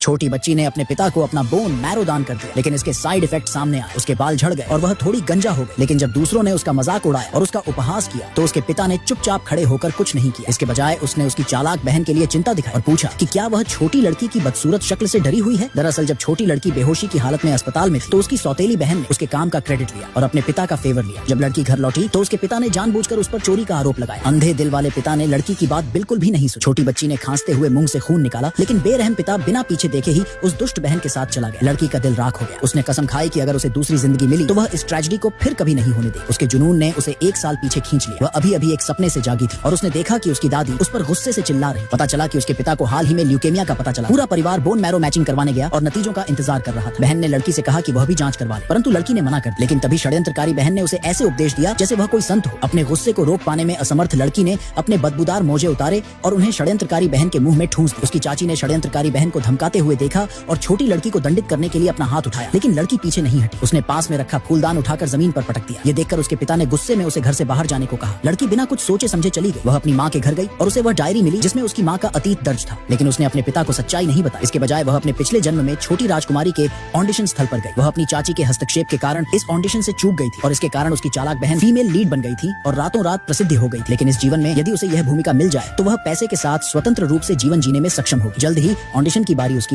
छोटी बच्ची ने अपने पिता को अपना बोन मैरो दान कर दिया, लेकिन इसके साइड इफेक्ट सामने आए। उसके बाल झड़ गए और वह थोड़ी गंजा हो गई। लेकिन जब दूसरों ने उसका मजाक उड़ाया और उसका उपहास किया तो उसके पिता ने चुपचाप खड़े होकर कुछ नहीं किया। इसके बजाय उसने उसकी चालाक बहन के लिए चिंता दिखाई और पूछा कि क्या वह छोटी लड़की की बदसूरत शक्ल से डरी हुई है। दरअसल जब छोटी लड़की बेहोशी की हालत में अस्पताल में थी तो उसकी सौतेली बहन ने उसके काम का क्रेडिट लिया और अपने पिता का फेवर लिया। जब लड़की घर लौटी तो उसके पिता ने जानबूझकर उस पर चोरी का आरोप लगाया। अंधे दिल वाले पिता ने लड़की की बात बिल्कुल भी नहीं सुनी। छोटी बच्ची ने खांसते हुए मुंह से खून निकाला, लेकिन बेरहम पिता बिना पीछे देखे ही उस दुष्ट बहन के साथ चला गया। लड़की का दिल राख हो गया। उसने कसम खाई कि अगर उसे दूसरी जिंदगी मिली तो वह इस ट्रेजेडी को फिर कभी नहीं होने देगी। उसके जुनून ने उसे 1 साल पीछे खींच लिया। वह अभी अभी एक सपने से जागी थी और उसने देखा कि उसकी दादी उस पर गुस्से से चिल्ला रही। पता चला कि उसके पिता को हाल ही में ल्यूकेमिया का पता चला। पूरा परिवार बोन मैरो मैचिंग करवाने गया और नतीजों का इंतजार कर रहा था। बहन ने लड़की से कहा कि वह भी जांच करवा ले, परंतु लड़की ने मना कर दिया। लेकिन तभी षड्यंत्रकारी बहन ने उसे ऐसे उपदेश दिया जैसे वह कोई संत हो। अपने गुस्से को रोक पाने में असमर्थ लड़की ने अपने बदबूदार मोजे उतारे और उन्हें षड्यंत्रकारी बहन के मुंह में ठूंस दिया। उसकी चाची ने षड्यंत्रकारी बहन को धमकाते हुए देखा और छोटी लड़की को दंडित करने के लिए अपना हाथ उठाया, लेकिन लड़की पीछे नहीं हटी। उसने पास में रखा फूलदान उठाकर जमीन पर पटक दिया। ये देखकर उसके पिता ने गुस्से में उसे घर से बाहर जाने को कहा। लड़की बिना कुछ सोचे समझे चली गई। वह अपनी माँ के घर गई और उसे वह डायरी मिली जिसमें उसकी माँ का अतीत दर्ज था, लेकिन उसने अपने पिता को सच्चाई नहीं बताई। इसके बजाय वह अपने पिछले जन्म में छोटी राजकुमारी के ऑडिशन स्थल पर गई। वह अपनी चाची के हस्तक्षेप के कारण इस ऑडिशन से चूक गई थी और इसके कारण उसकी चालाक बहन फीमेल लीड बन गई थी और रातों रात प्रसिद्ध हो गई थी। लेकिन इस जीवन में यदि उसे यह भूमिका मिल जाए तो वह पैसे के साथ स्वतंत्र रूप से जीवन जीने में सक्षम होगी। जल्द ही ऑडिशन की बारी उसकी